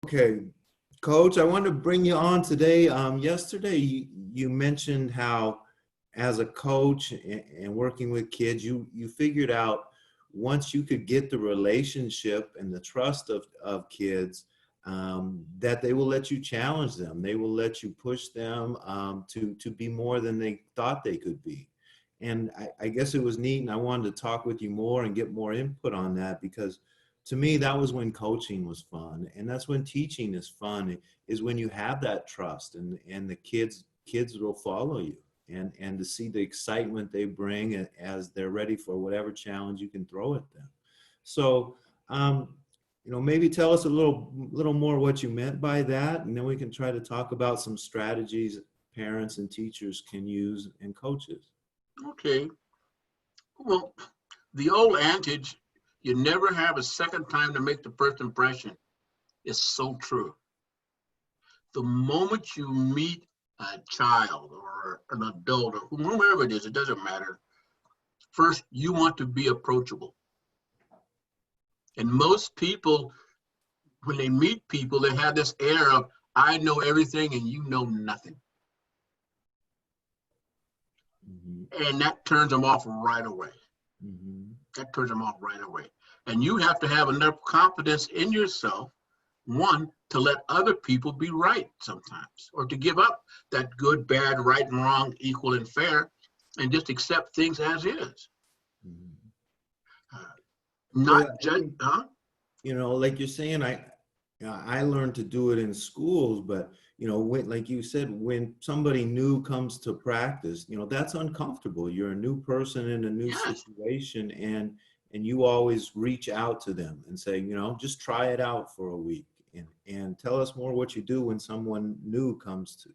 Okay, Coach, I wanted to bring you on today. Yesterday, you mentioned how, as a coach and working with kids, you figured out once you could get the relationship and the trust of kids, that they will let you challenge them. They will let you push them to be more than they thought they could be. And I guess it was neat, and I wanted to talk with you more and get more input on that because to me, that was when coaching was fun, and that's when teaching is fun. Is when you have that trust, and the kids will follow you, and to see the excitement they bring as they're ready for whatever challenge you can throw at them. So, maybe tell us a little more what you meant by that, and then we can try to talk about some strategies parents and teachers can use and coaches. Okay. Well, the old adage, you never have a second time to make the first impression, is so true. The moment you meet a child or an adult or whomever it is, it doesn't matter. First, you want to be approachable. And most people, when they meet people, they have this air of, I know everything and you know nothing. Mm-hmm. And that turns them off right away. Mm-hmm. That turns them off right away. And you have to have enough confidence in yourself, one, to let other people be right sometimes, or to give up that good, bad, right and wrong, equal and fair, and just accept things as is. Mm-hmm. Uh, Yeah, not I judge, think huh? like you're saying, I learned to do it in schools, but when, like you said, when somebody new comes to practice, that's uncomfortable. You're a new person in a new Yes. situation, and you always reach out to them and say, just try it out for a week, and tell us more what you do when someone new comes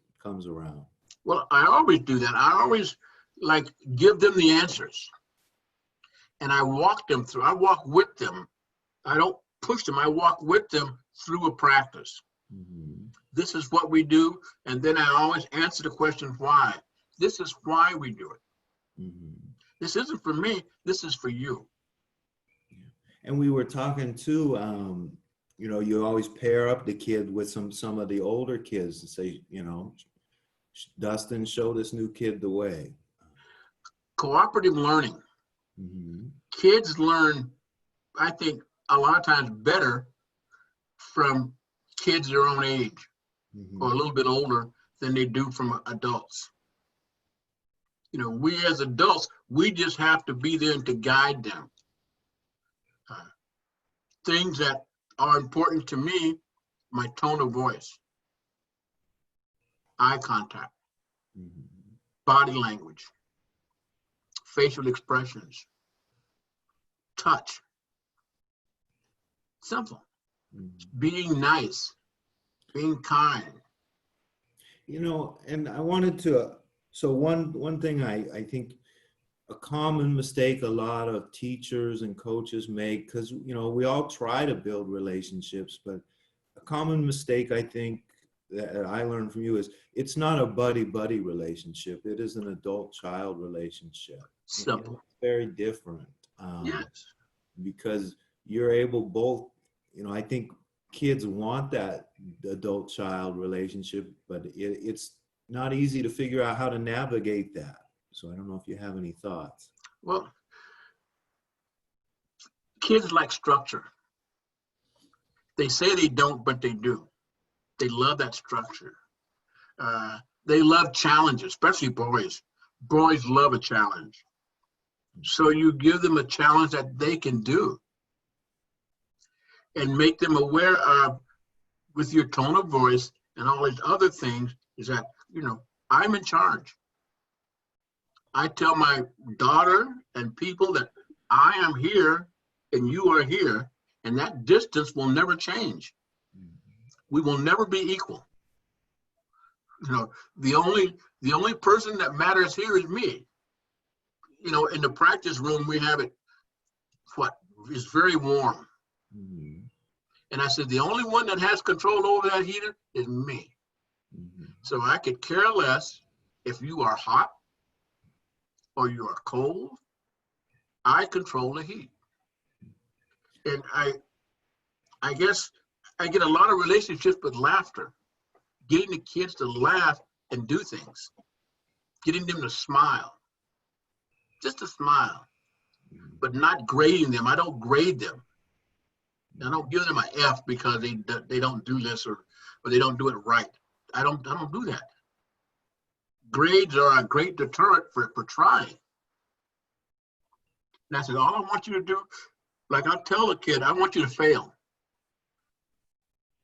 around. Well, I always do that. I always like give them the answers, and I walk them through. I walk with them. I don't push them. I walk with them through a practice. Hmm. This is what we do, and then I always answer the question why. This is why we do it. Hmm. This isn't for me. This is for you. And we were talking too, you always pair up the kid with some of the older kids and say, Dustin, show this new kid the way. Cooperative learning. Hmm. Kids learn, I think, a lot of times better from kids their own age or a Hmm. little bit older than they do from adults. We as adults, we just have to be there to guide them. Uh, Things that are important to me, my tone of voice, eye contact, Hmm. body language, facial expressions, touch. Simple. Hmm. Being nice, being kind. And I wanted to, so one thing I think a common mistake a lot of teachers and coaches make, because, we all try to build relationships, but a common mistake I think that I learned from you is it's not a buddy-buddy relationship. It is an adult-child relationship. And Simple. it's very different, Yes. because you're able both, I think kids want that adult-child relationship, but it's not easy to figure out how to navigate that. So I don't know if you have any thoughts. Well, kids like structure. They say they don't, but they do. They love that structure. Uh, they love challenges, especially boys. Boys love a challenge. So you give them a challenge that they can do and make them aware of, with your tone of voice and all these other things, is that, I'm in charge. I tell my daughter and people that I am here and you are here, and that distance will never change. We will never be equal. You know, the only person that matters here is me. In the practice room we have it what is very warm. Mm-hmm. And I said the only one that has control over that heater is me. Mm-hmm. So I could care less if you are hot or you are cold. I control the heat. And I guess I get a lot of relationships with laughter, getting the kids to laugh and do things, getting them to smile, just to smile, but not grading them. I don't grade them. I don't give them an F because they don't do this or they don't do it right. I don't do that. Grades are a great deterrent for trying. And I said, all I want you to do, like I tell a kid, I want you to fail.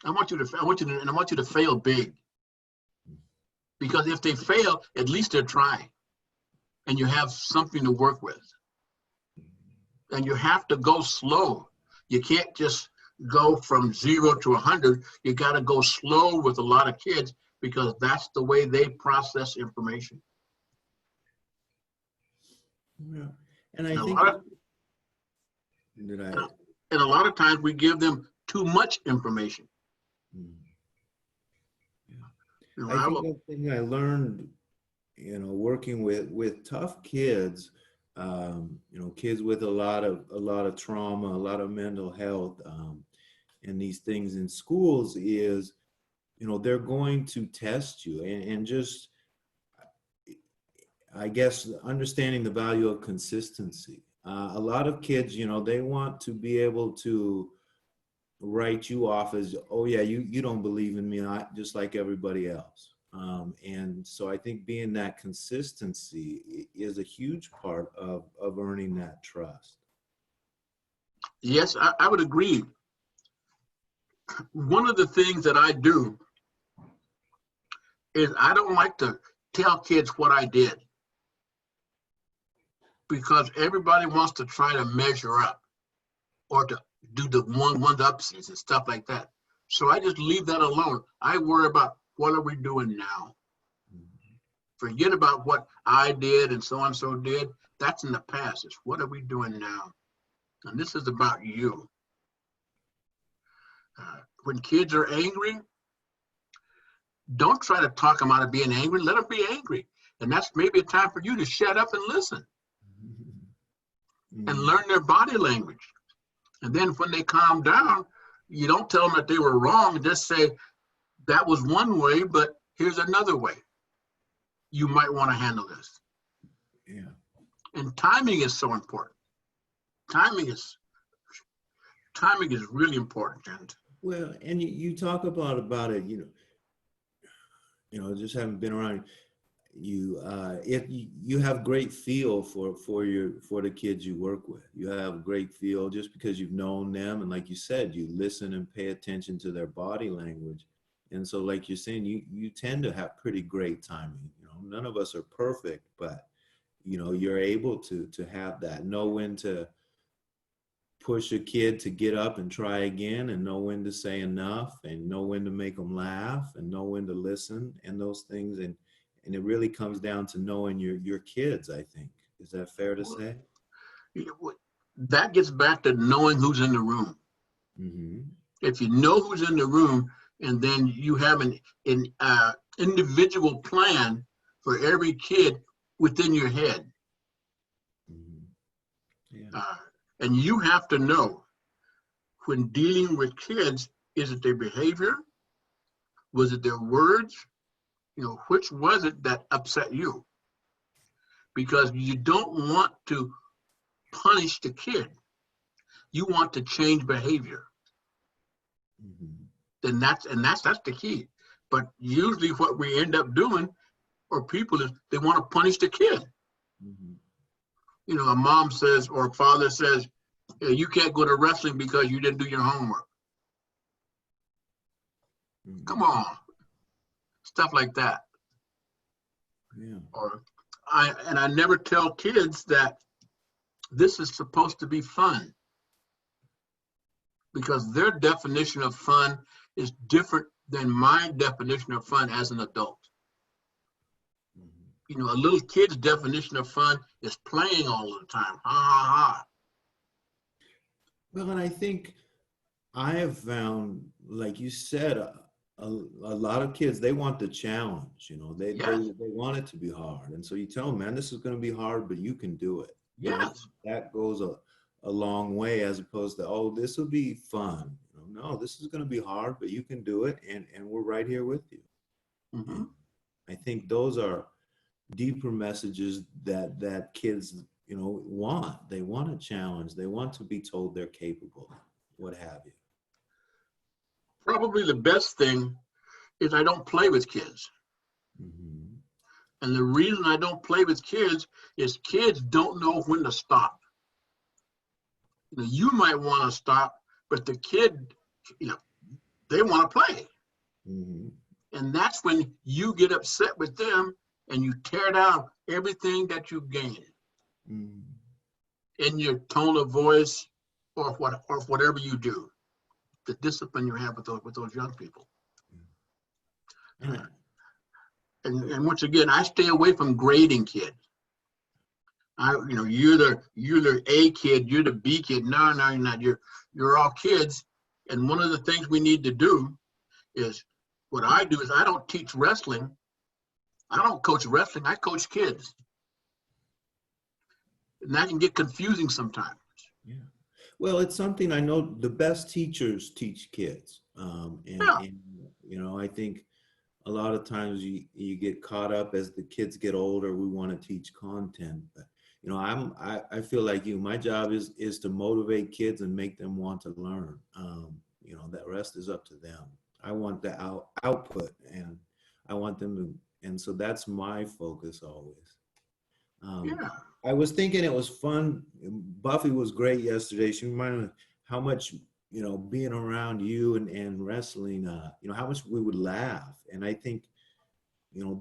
I want you to fail big. Because if they fail, at least they're trying. And you have something to work with. And you have to go slow. You can't just go from 0 to 100. You got to go slow with a lot of kids because that's the way they process information. Yeah. And I think and a lot of times we give them too much information. Yeah. I think one thing I learned, working with tough kids, kids with a lot of trauma, a lot of mental health, and these things in schools is, they're going to test you and just, I guess, understanding the value of consistency. A lot of kids, they want to be able to write you off as, oh yeah, you don't believe in me, just like everybody else. And so I think being that consistency is a huge part of earning that trust. Yes, I would agree. One of the things that I do is I don't like to tell kids what I did because everybody wants to try to measure up or to do the one-upsies and stuff like that. So I just leave that alone. I worry about what are we doing now? Forget about what I did and so-and-so did. That's in the past. It's what are we doing now? And this is about you. When kids are angry, don't try to talk them out of being angry. Let them be angry. And that's maybe a time for you to shut up and listen and learn their body language. And then when they calm down, you don't tell them that they were wrong. Just say, that was one way, but here's another way. You might want to handle this. Yeah. And timing is so important. Timing is really important, Jen. Well, and you talk about it, just having been around you, if you have great feel for the kids you work with. You have great feel just because you've known them, and like you said, you listen and pay attention to their body language. And so, like you're saying, you tend to have pretty great timing. None of us are perfect, but you're able to have that, know when to push a kid to get up and try again, and know when to say enough, and know when to make them laugh, and know when to listen, and those things. And it really comes down to knowing your kids, I think. Is that fair to say? That gets back to knowing who's in the room. Mm-hmm. If you know who's in the room, and then you have an individual plan for every kid within your head. Mm-hmm. Yeah. And you have to know when dealing with kids, is it their behavior? Was it their words? Which was it that upset you? Because you don't want to punish the kid. You want to change behavior. Mm-hmm. And that's the key. But usually what we end up doing, or people, is they want to punish the kid. Mm-hmm. A mom says or a father says, hey, you can't go to wrestling because you didn't do your homework. Mm-hmm. Come on. Stuff like that. Yeah. Or I never tell kids that this is supposed to be fun, because their definition of fun is different than my definition of fun as an adult. A little kid's definition of fun is playing all the time. Ha, ha, ha. Well, and I think I have found, like you said, a lot of kids, they want the challenge. They want it to be hard. And so you tell them, man, this is going to be hard, but you can do it. Yes. That goes a long way, as opposed to, oh, this will be fun. no, this is going to be hard, but you can do it, and we're right here with you. Mhm. I think those are deeper messages that kids, want. They want a challenge. They want to be told they're capable, what have you. Probably the best thing is I don't play with kids. Mhm. And the reason I don't play with kids is kids don't know when to stop. You might want to stop, but the kid, they want to play. Mhm. And that's when you get upset with them and you tear down everything that you've gained Mhm. in your tone of voice or whatever you do, the discipline you have with those young people. And And once again, I stay away from grading kids. You're the A kid, you're the B kid. No, you're not. You're all kids. And one of the things we need to do is, what I do is I don't teach wrestling. I don't coach wrestling. I coach kids. And that can get confusing sometimes. yeah. Well, it's something I know the best teachers teach kids. Yeah. I think a lot of times you get caught up as the kids get older, we want to teach content. But, I feel like my job is to motivate kids and make them want to learn. That rest is up to them. I want the output, and I want them to, and so that's my focus always. Yeah. I was thinking it was fun. Buffy was great yesterday. She reminded me how much, being around you and wrestling, how much we would laugh. And I think,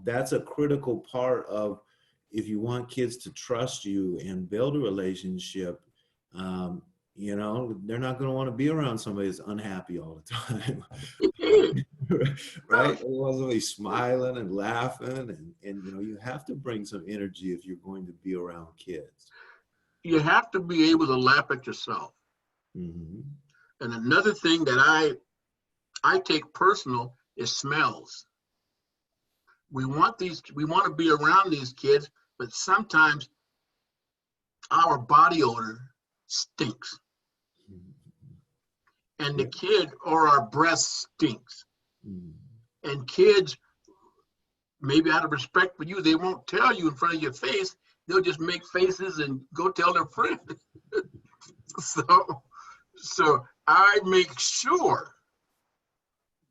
that's a critical part of, if you want kids to trust you and build a relationship, they're not going to want to be around somebody that's unhappy all the time. Right? Everyone's always smiling and laughing, and you have to bring some energy if you're going to be around kids. You have to be able to laugh at yourself. Mm-hmm. And another thing that I take personal is smells. We want to be around these kids, but sometimes our body odor stinks. And the kid or our breath stinks. Mm-hmm. And kids, maybe out of respect for you, they won't tell you in front of your face. They'll just make faces and go tell their friend. So I make sure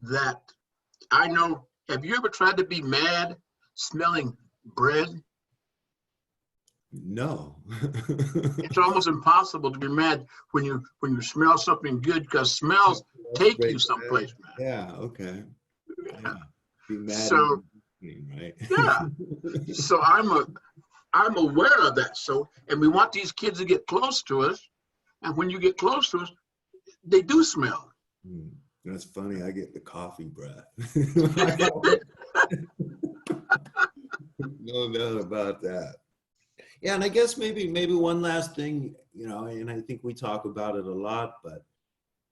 that I know. Have you ever tried to be mad smelling bread? No. It's almost impossible to be mad when you smell something good, because smells take you someplace, man. Yeah. Okay. Yeah. Be mad. So, right? yeah. So I'm aware of that. So, and we want these kids to get close to us. And when you get close to us, they do smell. That's funny. I get the coffee breath. No doubt about that. Yeah, and I guess maybe one last thing, and I think we talk about it a lot, but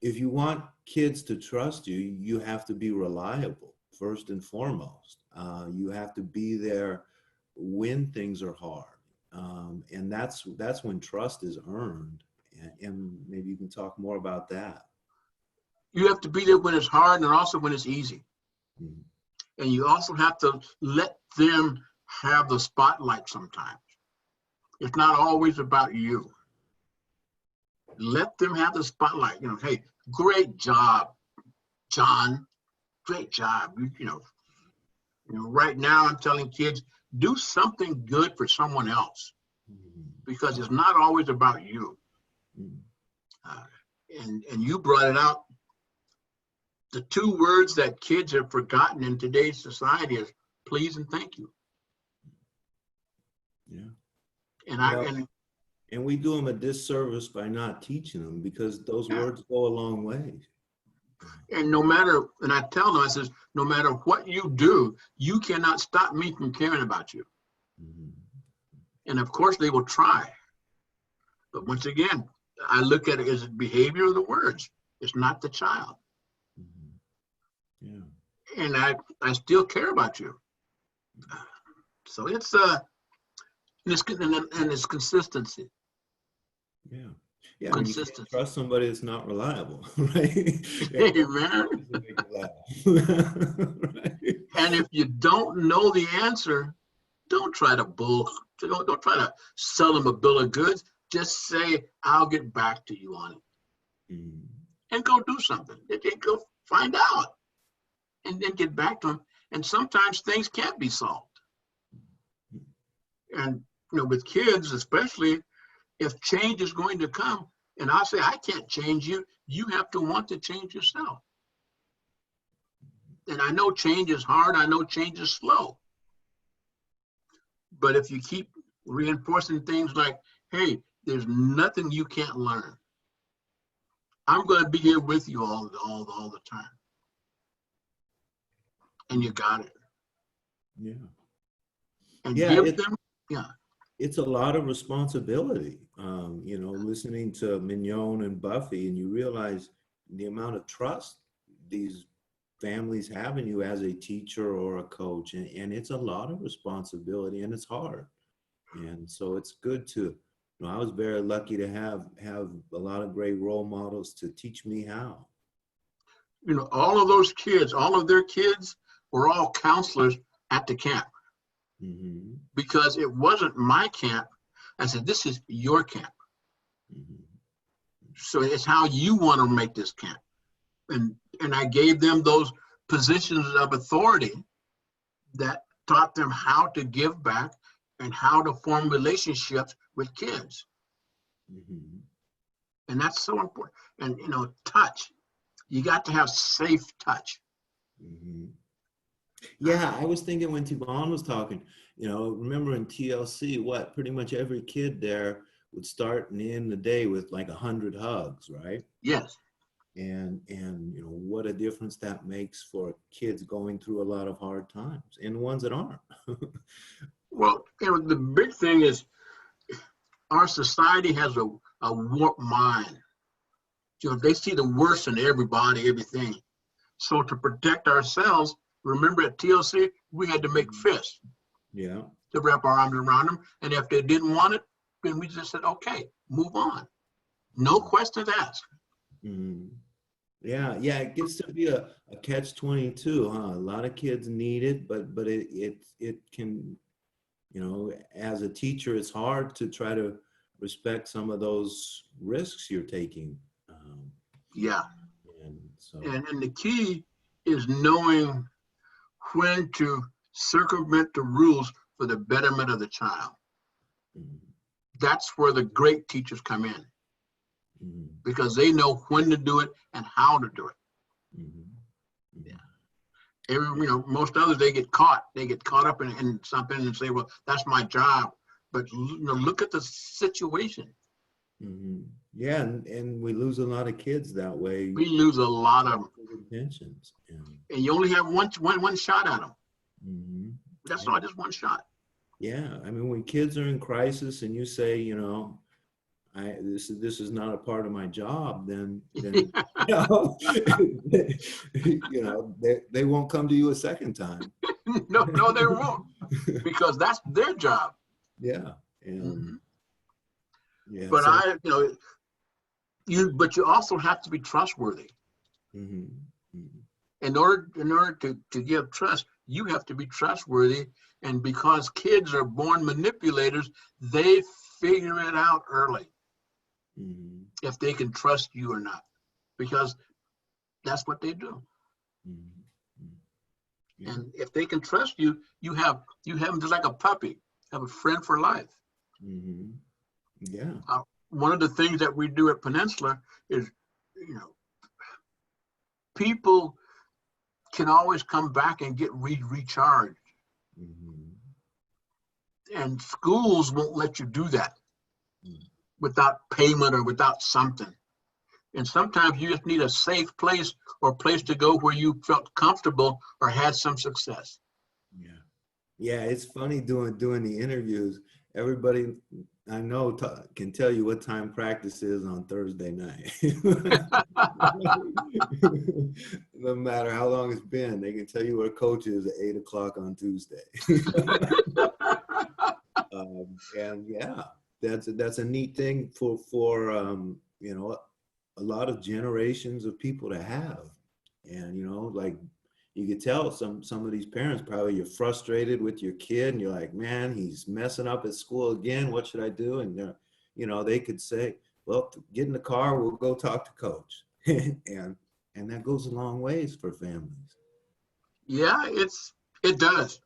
if you want kids to trust you, you have to be reliable first and foremost. You have to be there when things are hard, and that's when trust is earned. And maybe you can talk more about that. You have to be there when it's hard and also when it's easy. Mm-hmm. And you also have to let them have the spotlight sometimes. It's not always about you. Let them have the spotlight. Hey, great job, John. Great job. Right now I'm telling kids, do something good for someone else, because it's not always about you. And you brought it out. The two words that kids have forgotten in today's society is please and thank you. Yeah. And we do them a disservice by not teaching them, because those words go a long way. And I tell them, I says, no matter what you do, you cannot stop me from caring about you. Mm-hmm. And of course they will try. But once again, I look at it as a behavior of the words. It's not the child. Mm-hmm. Yeah. And I still care about you. So it's consistency. Yeah. Yeah, I mean, you can't Consistency. trust somebody that's not reliable, right? Yeah, Hey, man. to make you laugh. Right? And if you don't know the answer, don't try to don't try to sell them a bill of goods. Just say, I'll get back to you on it. Mm, And go do something. Go find out and then get back to them. And sometimes things can't be solved. And with kids, especially if change is going to come, and I'll say, I can't change you. You have to want to change yourself. And I know change is hard. I know change is slow. But if you keep reinforcing things like, hey, there's nothing you can't learn. I'm going to be here with you all the time. And you got it. yeah. And Yeah, give them, yeah. it's a lot of responsibility. Listening to Mignon and Buffy, and you realize the amount of trust these families have in you as a teacher or a coach, and it's a lot of responsibility, and it's hard. And so it's good to, I was very lucky to have a lot of great role models to teach me how. All of those kids, all of their kids were all counselors at the camp Mm-hmm. because it wasn't my camp. I said, this is your camp. Mm-hmm. So it's how you want to make this camp. And I gave them those positions of authority that taught them how to give back and how to form relationships with kids. Mm-hmm. And that's so important. And, touch. You got to have safe touch. Mm-hmm. Yeah, I was thinking when Tibon was talking, remember in TLC, what pretty much every kid there would start and end the day with like 100 hugs, right? Yes. And what a difference that makes for kids going through a lot of hard times and ones that aren't. Well, the big thing is our society has a warped mind. They see the worst in everybody, everything. So to protect ourselves, remember at TLC, we had to make fists Yeah. to wrap our arms around them. And if they didn't want it, then we just said, okay, move on. No questions asked. Mm. Yeah, it gets to be a catch-22, huh? A lot of kids need it, but it can, as a teacher, it's hard to try to respect some of those risks you're taking. Yeah. And so, And the key is knowing when to circumvent the rules for the betterment of the child. mm, That's where the great teachers come in mm, because they know when to do it and how to do it. mm, Yeah. Most others, they get caught up in something and say, well, that's my job. But look at the situation. mm. Yeah, and we lose a lot of kids that way. We lose a lot of them. Intentions. And you only have one shot at them. Mm-hmm. That's all, just one shot. Yeah, I mean, when kids are in crisis and you say, this is not a part of my job, then they won't come to you a second time. No, they won't, because that's their job. Yeah, and Mm-hmm. yeah. But So, but you also have to be trustworthy. mm-hmm, mm-hmm, In order to give trust, you have to be trustworthy. And because kids are born manipulators, they figure it out early mm-hmm, if they can trust you or not, because that's what they do. mm-hmm, yeah. And if they can trust you, you have them just like a puppy, have a friend for life. Mm-hmm. Yeah. One of the things that we do at Peninsula is, people can always come back and get recharged. Mm-hmm. And schools won't let you do that Mm-hmm. without payment or without something. And sometimes you just need a safe place or place to go where you felt comfortable or had some success. Yeah. Yeah, it's funny doing the interviews. Everybody I know can tell you what time practice is on Thursday night. No matter how long it's been, they can tell you where coach is at 8 o'clock on Tuesday. And yeah, that's a neat thing for you know, a lot of generations of people to have. And, you know, like you could tell some of these parents probably you're frustrated with your kid and you're like, man, he's messing up at school again. What should I do? And, you know, they could say, well, get in the car, we'll go talk to coach. and that goes a long ways for families. Yeah, it does.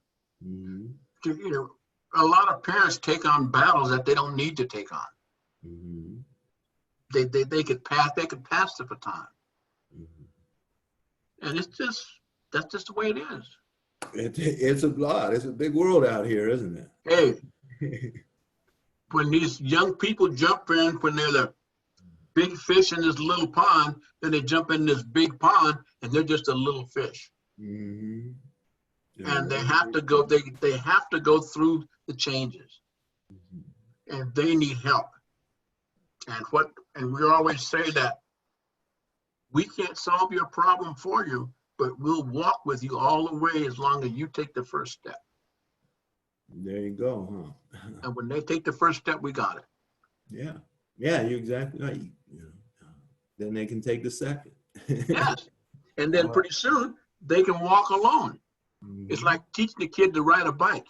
Mm-hmm. You know, a lot of parents take on battles that they don't need to take on. Mm-hmm. They could pass the baton. Mm-hmm. And that's just the way it is. It's a lot. It's a big world out here, isn't it? Hey, when these young people jump in, when they're the big fish in this little pond, then they jump in this big pond and they're just a little fish. Mm-hmm. And they have to go, they have to go through the changes. Mm-hmm. And they need help. And we always say that we can't solve your problem for you, but we'll walk with you all the way as long as you take the first step. There you go, huh? And when they take the first step, we got it. Yeah. Yeah, you're exactly right. You know, then they can take the second. Yes. And then pretty soon they can walk alone. Mm-hmm. It's like teaching the kid to ride a bike.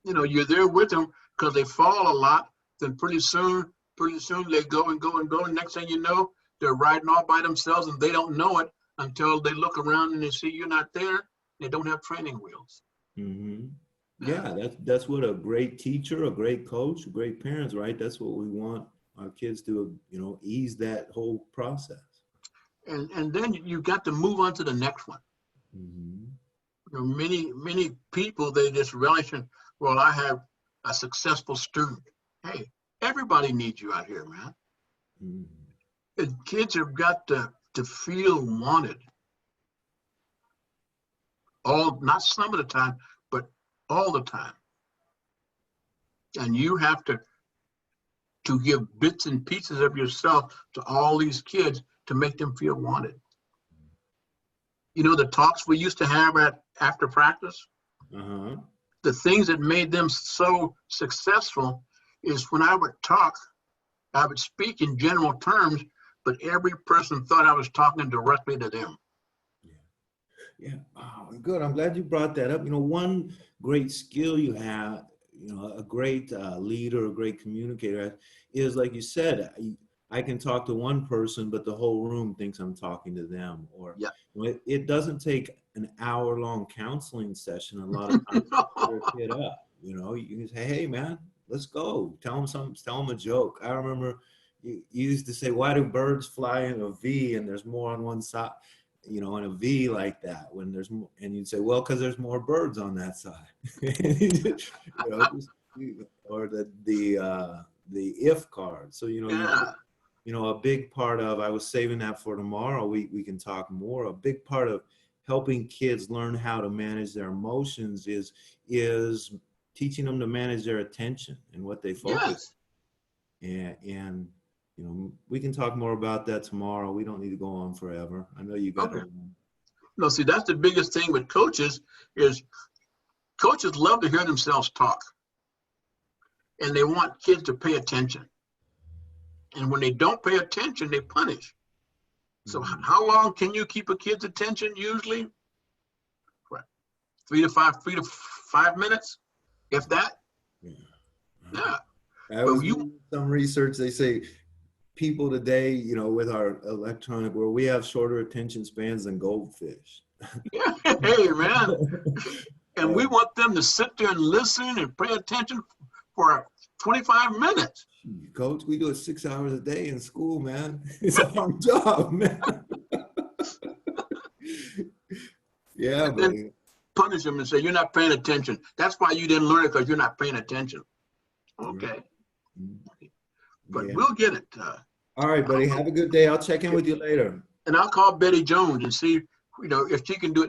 You know, you're there with them because they fall a lot. Then pretty soon they go and go and go. And next thing you know, they're riding all by themselves and they don't know it until they look around and they see you're not there. They don't have training wheels. Mm-hmm. Yeah, that's what a great teacher, a great coach, great parents, right? That's what we want our kids to, you know, ease that whole process. And then you got to move on to the next one. Mm-hmm. You know, many people, they just relish in, well, I have a successful student. Hey, everybody needs you out here, man. Mm-hmm. And kids have got to feel wanted. Not some of the time, but all the time. And you have to give bits and pieces of yourself to all these kids to make them feel wanted. You know, the talks we used to have after practice, the things that made them so successful is when I would talk, I would speak in general terms, but every person thought I was talking directly to them. Yeah. Oh, good. I'm glad you brought that up. You know, one great skill you have, you know, a great leader, a great communicator is, like you said, I can talk to one person, but the whole room thinks I'm talking to them. Or yeah. You know, it doesn't take an hour-long counseling session a lot of times to clear a kid up. You know, you can say, hey, man, let's go. Tell them something, tell them a joke. I remember you used to say, why do birds fly in a V and there's more on one side? You know, in a V like that, when there's more, and you'd say, well, because there's more birds on that side. You know, or the if card. So, you know, yeah. You know, a big part of, I was saving that for tomorrow, we can talk more. A big part of helping kids learn how to manage their emotions is teaching them to manage their attention and what they focus. Yes. And you know, we can talk more about that tomorrow. We don't need to go on forever. I know you got to. No, see, that's the biggest thing with coaches is coaches love to hear themselves talk. And they want kids to pay attention. And when they don't pay attention, they punish. So how long can you keep a kid's attention usually? What, 3 to 5 minutes, if that? Yeah. I was doing some research. They say people today, you know, with our electronic world, we have shorter attention spans than goldfish. Yeah, hey, man. And we want them to sit there and listen and pay attention for 25 minutes. Coach, we do it 6 hours a day in school, man. It's a hard job, man. Yeah, but punish them and say, you're not paying attention. That's why you didn't learn it, because you're not paying attention. Okay. But we'll get it. All right, buddy. Have a good day. I'll check in with you later. And I'll call Betty Jones and see, you know, if she can do it